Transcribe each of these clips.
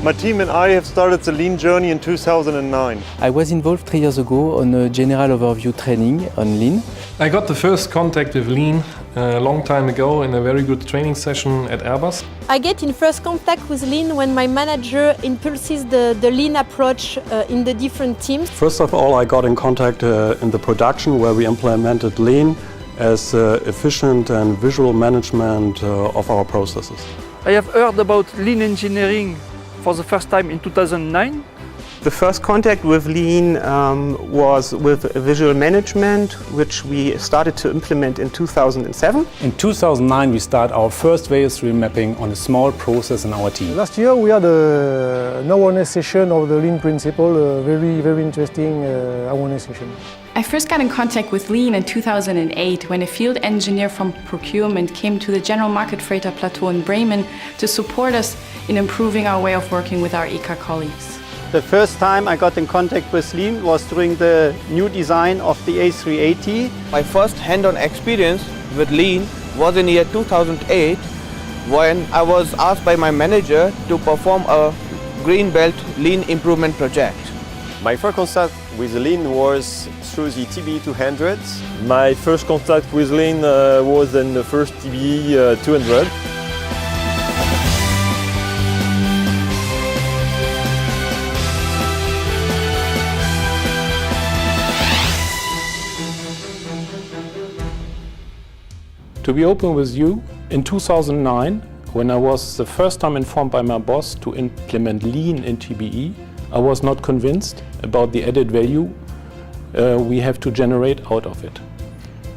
My team and I have started the Lean journey in 2009. I was involved 3 years ago on a general overview training on Lean. I got the first contact with Lean a long time ago in a very good training session at Airbus. I get in first contact with Lean when my manager impulses the Lean approach in the different teams. First of all, I got in contact in the production where we implemented Lean as efficient and visual management of our processes. I have heard about Lean engineering for the first time in 2009. The first contact with Lean was with visual management, which we started to implement in 2007. In 2009 we started our first value stream mapping on a small process in our team. Last year we had an awareness session of the Lean principle, a very interesting awareness session. I first got in contact with Lean in 2008 when a field engineer from procurement came to the General Market Freighter Plateau in Bremen to support us in improving our way of working with our ECA colleagues. The first time I got in contact with Lean was during the new design of the A380. My first hand-on experience with Lean was in year 2008 when I was asked by my manager to perform a Green Belt Lean improvement project. My first contact with Lean was through the TBE 200. My first contact with Lean was in the first TBE 200. To be open with you, in 2009, when I was the first time informed by my boss to implement Lean in TBE, I was not convinced about the added value we have to generate out of it.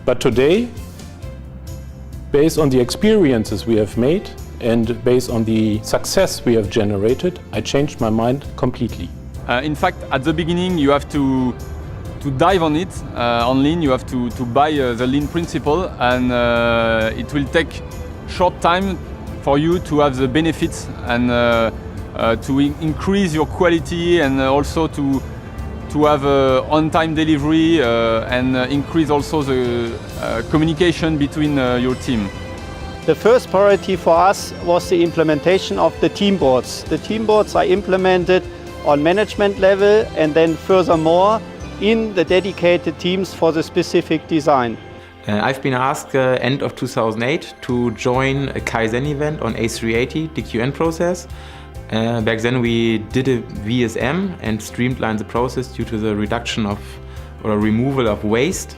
But today, based on the experiences we have made and based on the success we have generated, I changed my mind completely. In fact, at the beginning you have to dive on it, on Lean. You have to buy the Lean principle, and it will take short time for you to have the benefits and to increase your quality, and also to have on-time delivery and increase also the communication between your team. The first priority for us was the implementation of the team boards. The team boards are implemented on management level and then furthermore in the dedicated teams for the specific design. I've been asked end of 2008 to join a Kaizen event on A380, the QN process. Back then we did a VSM and streamlined the process due to the reduction of or removal of waste.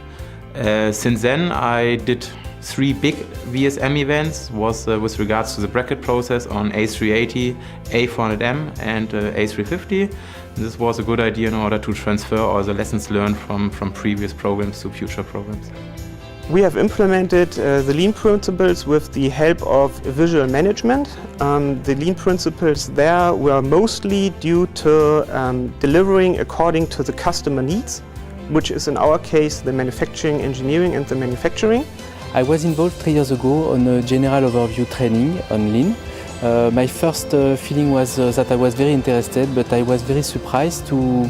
Since then I did 3 big VSM events with regards to the bracket process on A380, A400M and A350. This was a good idea in order to transfer all the lessons learned from previous programs to future programs. We have implemented the Lean principles with the help of visual management. The Lean principles there were mostly due to delivering according to the customer needs, which is in our case the manufacturing, engineering and the manufacturing. I was involved 3 years ago on a general overview training on Lean. My first feeling was that I was very interested, but I was very surprised to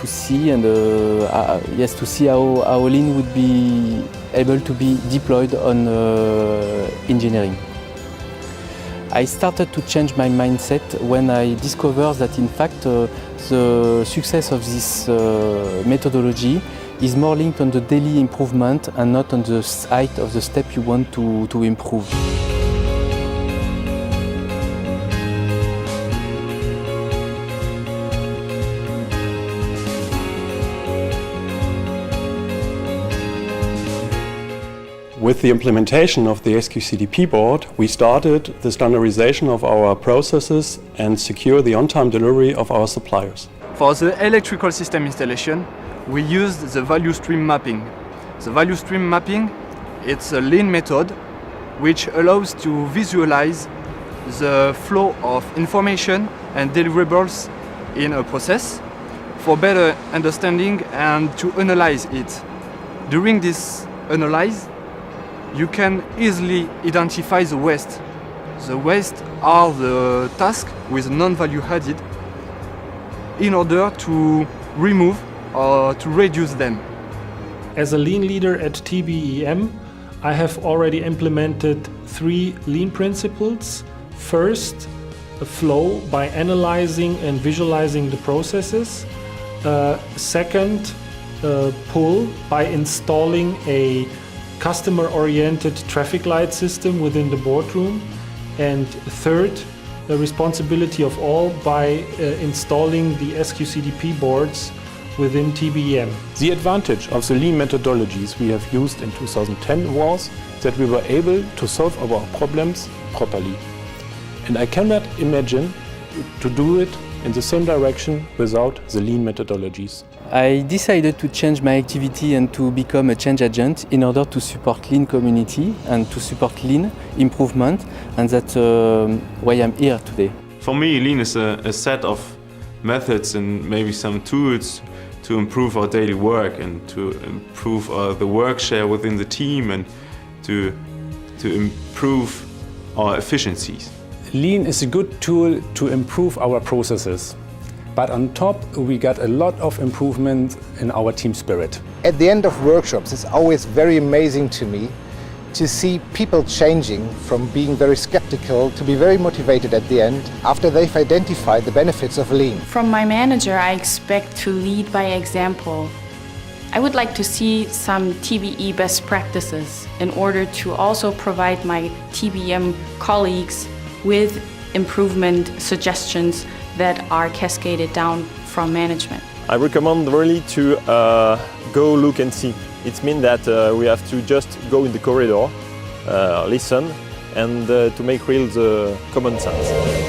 see and to see how Lean would be able to be deployed on engineering. I started to change my mindset when I discovered that in fact the success of this methodology is more linked on the daily improvement and not on the height of the step you want to improve. With the implementation of the SQCDP board, we started the standardization of our processes and secure the on-time delivery of our suppliers. For the electrical system installation, we used the value stream mapping. The value stream mapping, it's a Lean method which allows to visualize the flow of information and deliverables in a process for better understanding and to analyze it. During this analysis, you can easily identify the waste. The waste are the tasks with non-value added in order to remove or to reduce them. As a Lean leader at TBEM, I have already implemented 3 Lean principles. First, flow by analyzing and visualizing the processes. Second, pull by installing a customer-oriented traffic light system within the boardroom. And third, the responsibility of all by installing the SQCDP boards within TBEM. The advantage of the lean methodologies we have used in 2010 was that we were able to solve our problems properly. And I cannot imagine to do it in the same direction without the lean methodologies. I decided to change my activity and to become a change agent in order to support lean community and to support lean improvement, and that's why I'm here today. For me, lean is a set of methods and maybe some tools to improve our daily work and to improve the work share within the team and to improve our efficiencies. Lean is a good tool to improve our processes. But on top, we got a lot of improvement in our team spirit. At the end of workshops, it's always very amazing to me to see people changing from being very skeptical to be very motivated at the end after they've identified the benefits of lean. From my manager, I expect to lead by example. I would like to see some TBE best practices in order to also provide my TBM colleagues with improvement suggestions that are cascaded down from management. I recommend really to go look and see. It means that we have to just go in the corridor, listen, and to make real the common sense.